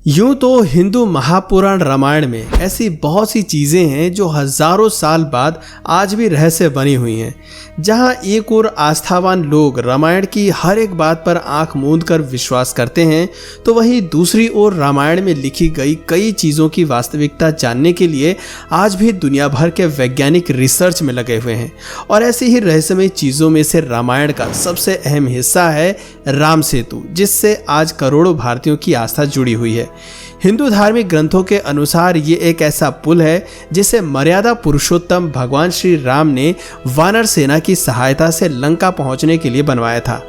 यूं तो हिंदू महापुराण रामायण में ऐसी बहुत सी चीज़ें हैं जो हजारों साल बाद आज भी रहस्य बनी हुई हैं। जहां एक और आस्थावान लोग रामायण की हर एक बात पर आंख मूंद कर विश्वास करते हैं, तो वहीं दूसरी ओर रामायण में लिखी गई कई चीज़ों की वास्तविकता जानने के लिए आज भी दुनिया भर के वैज्ञानिक रिसर्च में लगे हुए हैं। और ऐसी ही रहस्यमय चीज़ों में से रामायण का सबसे अहम हिस्सा है राम सेतु, जिससे आज करोड़ों भारतीयों की आस्था जुड़ी हुई है। हिंदू धार्मिक ग्रंथों के अनुसार ये एक ऐसा पुल है जिसे मर्यादा पुरुषोत्तम भगवान श्री राम ने वानर सेना की सहायता से लंका पहुंचने के लिए बनवाया था।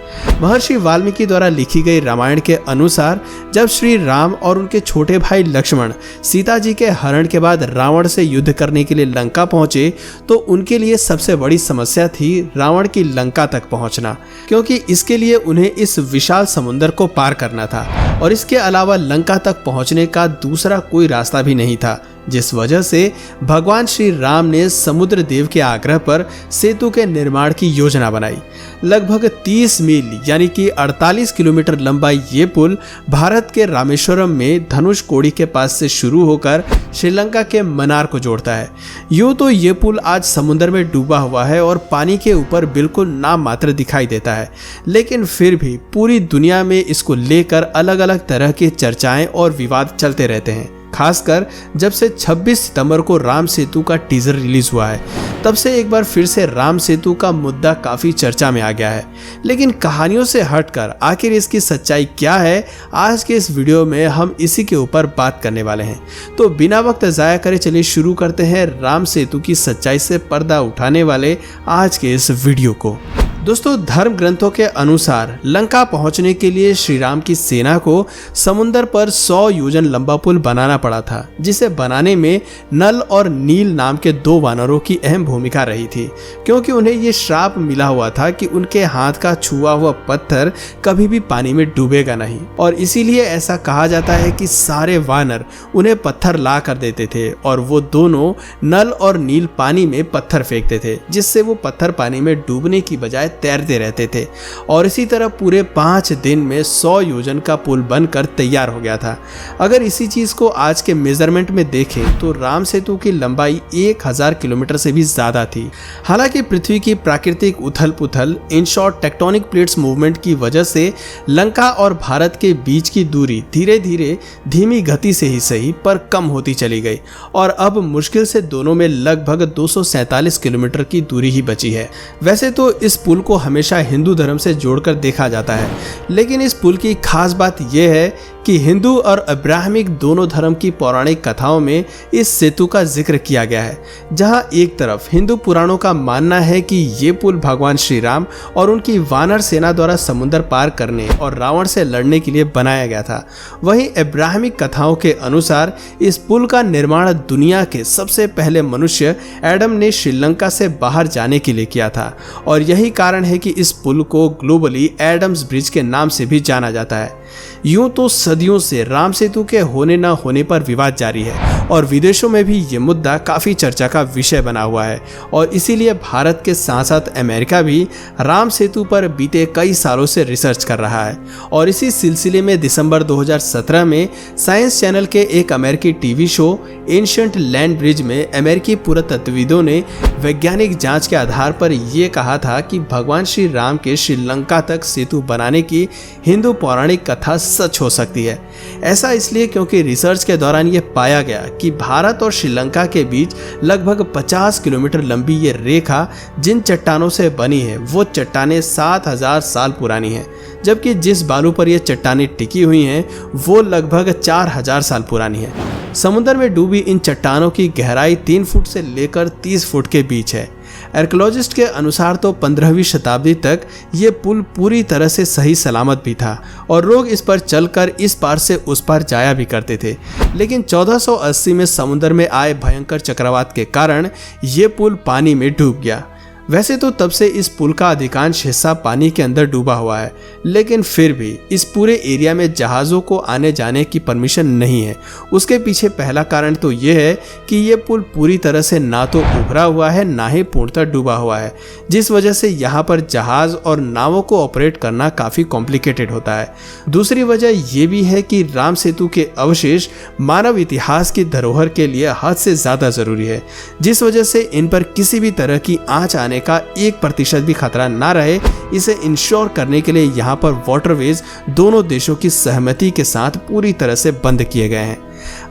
महर्षि वाल्मीकि द्वारा लिखी गई रामायण के अनुसार जब श्री राम और उनके छोटे भाई लक्ष्मण सीता जी के हरण के बाद रावण से युद्ध करने के लिए लंका पहुंचे, तो उनके लिए सबसे बड़ी समस्या थी रावण की लंका तक पहुंचना, क्योंकि इसके लिए उन्हें इस विशाल समुद्र को पार करना था और इसके अलावा लंका तक पहुंचने का दूसरा कोई रास्ता भी नहीं था, जिस वजह से भगवान श्री राम ने समुद्र देव के आग्रह पर सेतु के निर्माण की योजना बनाई। लगभग 30 मील यानी कि 48 किलोमीटर लंबा ये पुल भारत के रामेश्वरम में धनुष कोडी के पास से शुरू होकर श्रीलंका के मन्नार को जोड़ता है। यूं तो ये पुल आज समुद्र में डूबा हुआ है और पानी के ऊपर बिल्कुल नाम मात्र दिखाई देता है, लेकिन फिर भी पूरी दुनिया में इसको लेकर अलग अलग तरह की चर्चाएं और विवाद चलते रहते हैं। खासकर जब से 26 सितंबर को राम सेतु का टीजर रिलीज हुआ है, तब से एक बार फिर से राम सेतु का मुद्दा काफी चर्चा में आ गया है। लेकिन कहानियों से हटकर आखिर इसकी सच्चाई क्या है, आज के इस वीडियो में हम इसी के ऊपर बात करने वाले हैं। तो बिना वक्त जाया करे चलिए शुरू करते हैं राम सेतु की सच्चाई से पर्दा उठाने वाले आज के इस वीडियो को। दोस्तों, धर्म ग्रंथों के अनुसार लंका पहुंचने के लिए श्री राम की सेना को समुद्र पर 100 योजन लंबा पुल बनाना पड़ा था, जिसे बनाने में नल और नील नाम के 2 वानरों की अहम भूमिका रही थी, क्योंकि उन्हें ये श्राप मिला हुआ था कि उनके हाथ का छुआ हुआ पत्थर कभी भी पानी में डूबेगा नहीं। और इसीलिए ऐसा कहा जाता है कि सारे वानर उन्हें पत्थर ला कर देते थे और वो दोनों नल और नील पानी में पत्थर फेंकते थे, जिससे वो पत्थर पानी में डूबने की बजाय तैरते रहते थे। और इसी तरह पूरे 5 दिन में 100 योजन का पुल बनकर तैयार हो गया था। अगर इसी चीज को आज के मेजरमेंट में देखें तो राम सेतु की लंबाई 1000 किलोमीटर से भी ज्यादा थी। हालांकि पृथ्वी की प्राकृतिक उथल पुथल, in short tectonic plates movement की वजह से लंका और भारत के बीच की दूरी धीरे धीरे धीमी गति से ही सही पर कम होती चली गई और अब मुश्किल से दोनों में लगभग 247 किलोमीटर की दूरी ही बची है। वैसे तो इस पुल को हमेशा हिंदू धर्म से जोड़कर देखा जाता है, लेकिन इस पुल की खास बात यह है कि हिंदू और अब्राहमिक दोनों धर्म की पौराणिक कथाओं में इस सेतु का जिक्र किया गया है। जहां एक तरफ हिंदू पुराणों का मानना है कि ये पुल भगवान श्री राम और उनकी वानर सेना द्वारा समुद्र पार करने और रावण से लड़ने के लिए बनाया गया था, वहीं अब्राहमिक कथाओं के अनुसार इस पुल का निर्माण दुनिया के सबसे पहले मनुष्य एडम ने श्रीलंका से बाहर जाने के लिए किया था। और यही कारण है कि इस पुल को ग्लोबली एडम्स ब्रिज के नाम से भी जाना जाता है। यूं तो सदियों से राम सेतु के होने न होने पर विवाद जारी है और विदेशों में भी ये मुद्दा काफी चर्चा का विषय बना हुआ है। और इसीलिए भारत के साथ साथ अमेरिका भी राम सेतु पर बीते कई सालों से रिसर्च कर रहा है। और इसी सिलसिले में दिसंबर 2017 में साइंस चैनल के एक अमेरिकी TV show ancient land bridge में अमेरिकी पुरातत्वविदों ने वैज्ञानिक जांच के आधार पर यह कहा था कि भगवान श्री राम के श्रीलंका तक सेतु बनाने की हिंदू पौराणिक कथा सच हो सकती है। ऐसा इसलिए क्योंकि रिसर्च के दौरान यह पाया गया कि भारत और श्रीलंका के बीच लगभग 50 किलोमीटर लंबी ये रेखा जिन चट्टानों से बनी है, वो चट्टानें 7000 साल पुरानी हैं, जबकि जिस बालू पर ये चट्टानें टिकी हुई हैं वो लगभग 4000 साल पुरानी है। समुद्र में डूबी इन चट्टानों की गहराई 3 फुट से लेकर 30 फुट के बीच है। आर्कियोलॉजिस्ट के अनुसार तो 15वीं शताब्दी तक ये पुल पूरी तरह से सही सलामत भी था और लोग इस पर चलकर इस पार से उस पार जाया भी करते थे। लेकिन 1480 में समुद्र में आए भयंकर चक्रवात के कारण ये पुल पानी में डूब गया। वैसे तो तब से इस पुल का अधिकांश हिस्सा पानी के अंदर डूबा हुआ है, लेकिन फिर भी इस पूरे एरिया में जहाज़ों को आने जाने की परमिशन नहीं है। उसके पीछे पहला कारण तो ये है कि ये पुल पूरी तरह से ना तो उभरा हुआ है, ना ही पूर्णतः डूबा हुआ है, जिस वजह से यहाँ पर जहाज़ और नावों को ऑपरेट करना काफ़ी कॉम्प्लिकेटेड होता है। दूसरी वजह ये भी है कि राम सेतु के अवशेष मानव इतिहास की धरोहर के लिए हद से ज़्यादा ज़रूरी है, जिस वजह से इन पर किसी भी तरह की आँच आने का 1% भी खतरा ना रहे, इसे इंश्योर करने के लिए यहाँ पर वाटरवेज दोनों देशों की सहमति के साथ पूरी तरह से बंद किए गए हैं।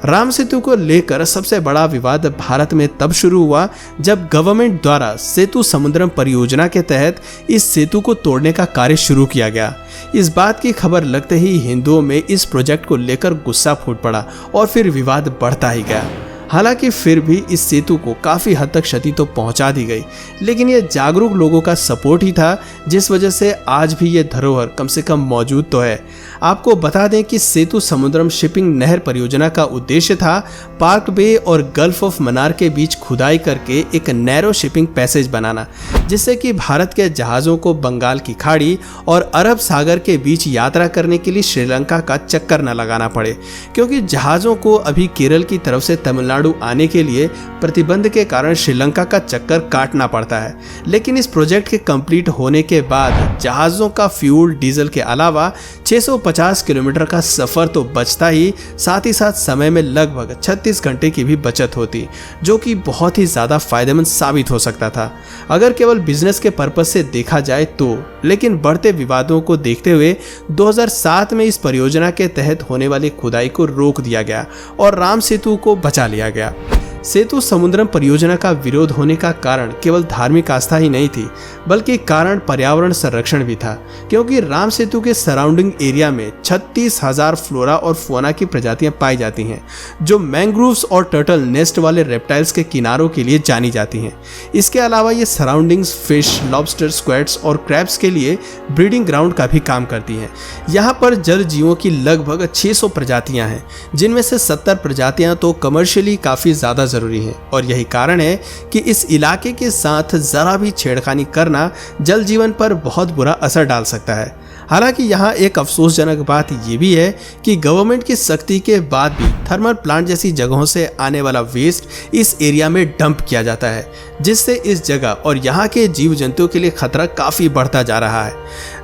राम सेतु को लेकर सबसे बड़ा विवाद भारत में तब शुरू हुआ जब गवर्नमेंट द्वारा सेतु समुद्रम परियोजना के तहत इस सेतु को तोड़ने का कार्य शुरू किया गया। इस बात की खबर लगते ही हिंदुओं में इस प्रोजेक्ट को लेकर गुस्सा फूट पड़ा और फिर विवाद बढ़ता ही गया। हालांकि फिर भी इस सेतु को काफ़ी हद तक क्षति तो पहुंचा दी गई, लेकिन यह जागरूक लोगों का सपोर्ट ही था जिस वजह से आज भी ये धरोहर कम से कम मौजूद तो है। आपको बता दें कि सेतु समुद्रम शिपिंग नहर परियोजना का उद्देश्य था पार्क बे और गल्फ ऑफ मन्नार के बीच खुदाई करके एक नैरो शिपिंग पैसेज बनाना, जिससे कि भारत के जहाज़ों को बंगाल की खाड़ी और अरब सागर के बीच यात्रा करने के लिए श्रीलंका का चक्कर न लगाना पड़े, क्योंकि जहाज़ों को अभी केरल की तरफ से तमिलनाडु आने के लिए प्रतिबंध के कारण श्रीलंका का चक्कर काटना पड़ता है। लेकिन इस प्रोजेक्ट के कंप्लीट होने के बाद जहाज़ों का फ्यूल डीजल के अलावा 650 किलोमीटर का सफ़र तो बचता ही, साथ साथ समय में लगभग 36 घंटे की भी बचत होती, जो कि बहुत ही ज़्यादा फायदेमंद साबित हो सकता था अगर केवल बिजनेस के पर्पस से देखा जाए तो। लेकिन बढ़ते विवादों को देखते हुए 2007 में इस परियोजना के तहत होने वाली खुदाई को रोक दिया गया और राम सेतु को बचा लिया गया। सेतु समुद्रम परियोजना का विरोध होने का कारण केवल धार्मिक आस्था ही नहीं थी, बल्कि कारण पर्यावरण संरक्षण भी था, क्योंकि राम सेतु के सराउंडिंग एरिया में 36,000 फ्लोरा और फौना की प्रजातियां पाई जाती हैं, जो मैंग्रोव्स और टर्टल नेस्ट वाले रेप्टाइल्स के किनारों के लिए जानी जाती हैं। इसके अलावा ये सराउंडिंग्स फिश, लॉबस्टर, स्क्वैड्स और क्रैब्स के लिए ब्रीडिंग ग्राउंड का भी काम करती हैं। यहाँ पर जल जीवों की लगभग 600 प्रजातियां हैं, जिनमें से 70 प्रजातियां तो कमर्शियली काफ़ी ज़्यादा जरूरी है, और यही कारण है कि इस इलाके के साथ जरा भी छेड़खानी करना जल जीवन पर बहुत बुरा असर डाल सकता है। हालांकि यहाँ एक अफसोसजनक बात ये भी है कि गवर्नमेंट की सख्ती के बाद भी थर्मल प्लांट जैसी जगहों से आने वाला वेस्ट इस एरिया में डंप किया जाता है, जिससे इस जगह और यहाँ के जीव जंतुओं के लिए खतरा काफ़ी बढ़ता जा रहा है।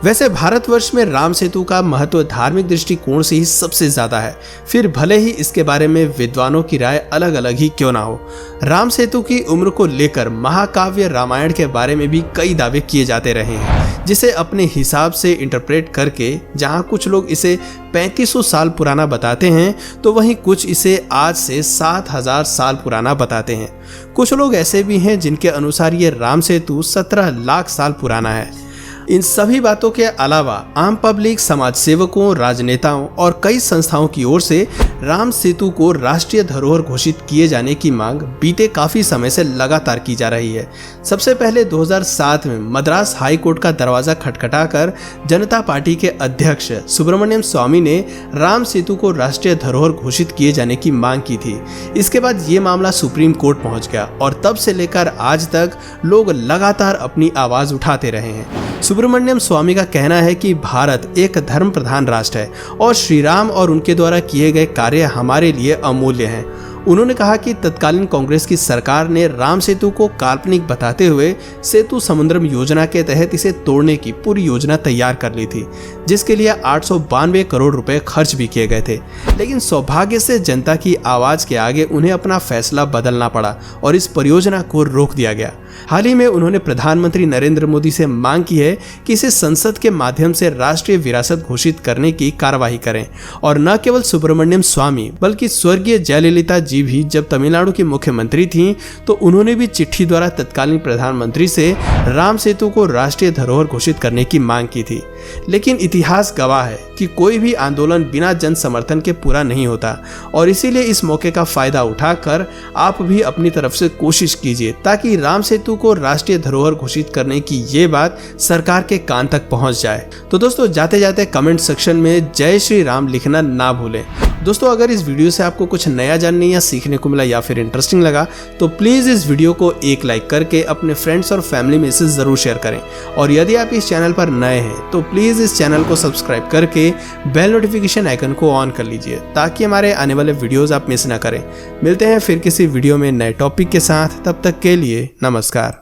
वैसे भारतवर्ष में राम सेतु का महत्व धार्मिक दृष्टिकोण से ही सबसे ज़्यादा है, फिर भले ही इसके बारे में विद्वानों की राय अलग अलग ही क्यों ना हो। राम सेतु की उम्र को लेकर महाकाव्य रामायण के बारे में भी कई दावे किए जाते रहे हैं, जिसे अपने हिसाब से इंटरप्रेट करके जहां कुछ लोग इसे 3500 साल पुराना बताते हैं, तो वहीं कुछ इसे आज से 7000 साल पुराना बताते हैं। कुछ लोग ऐसे भी हैं जिनके अनुसार ये राम सेतु 17 लाख साल पुराना है। इन सभी बातों के अलावा आम पब्लिक, समाज सेवकों, राजनेताओं और कई संस्थाओं की ओर से राम सेतु को राष्ट्रीय धरोहर घोषित किए जाने की मांग बीते काफी समय से लगातार की जा रही है। सबसे पहले 2007 में मद्रास हाई कोर्ट का दरवाजा खटखटाकर जनता पार्टी के अध्यक्ष सुब्रमण्यम स्वामी ने राम सेतु को राष्ट्रीय धरोहर घोषित किए जाने की मांग की थी। इसके बाद ये मामला सुप्रीम कोर्ट पहुंच गया और तब से लेकर आज तक लोग लगातार अपनी आवाज उठाते रहे हैं। सुब्रमण्यम स्वामी का कहना है कि भारत एक धर्म प्रधान राष्ट्र है और श्री राम और उनके द्वारा किए गए कार्य हमारे लिए अमूल्य हैं। उन्होंने कहा कि तत्कालीन कांग्रेस की सरकार ने राम सेतु को काल्पनिक बताते हुए सेतु समुद्रम योजना के तहत इसे तोड़ने की पूरी योजना तैयार कर ली थी, जिसके लिए 892 करोड़ रुपए खर्च भी किए गए थे। लेकिन सौभाग्य से जनता की आवाज के आगे उन्हें अपना फैसला बदलना पड़ा और इस परियोजना को रोक दिया गया। हाल ही में उन्होंने प्रधानमंत्री नरेंद्र मोदी से मांग की है कि इसे संसद के माध्यम से राष्ट्रीय विरासत घोषित करने की कार्यवाही करें। और न केवल सुब्रमण्यम स्वामी बल्कि स्वर्गीय जयललिता जी भी जब तमिलनाडु की मुख्यमंत्री थीं, तो उन्होंने भी चिट्ठी द्वारा तत्कालीन प्रधानमंत्री से राम सेतु को राष्ट्रीय धरोहर घोषित करने की मांग की थी। लेकिन इतिहास गवाह है कि कोई भी आंदोलन बिना जन समर्थन के पूरा नहीं होता, और इसीलिए इस मौके का फायदा उठाकर आप भी अपनी तरफ से कोशिश कीजिए ताकि राम सेतु को राष्ट्रीय धरोहर घोषित करने की ये बात सरकार के कान तक पहुंच जाए। तो दोस्तों, जाते जाते कमेंट सेक्शन में जय श्री राम लिखना ना भूलें दोस्तों अगर इस वीडियो से आपको कुछ नया जानने या सीखने को मिला या फिर इंटरेस्टिंग लगा तो प्लीज़ इस वीडियो को एक लाइक करके अपने फ्रेंड्स और फैमिली में इसे ज़रूर शेयर करें। और यदि आप इस चैनल पर नए हैं तो प्लीज़ इस चैनल को सब्सक्राइब करके बेल नोटिफिकेशन आइकन को ऑन कर लीजिए ताकि हमारे आने वाले वीडियोज़ आप मिस ना करें। मिलते हैं फिर किसी वीडियो में नए टॉपिक के साथ, तब तक के लिए नमस्कार।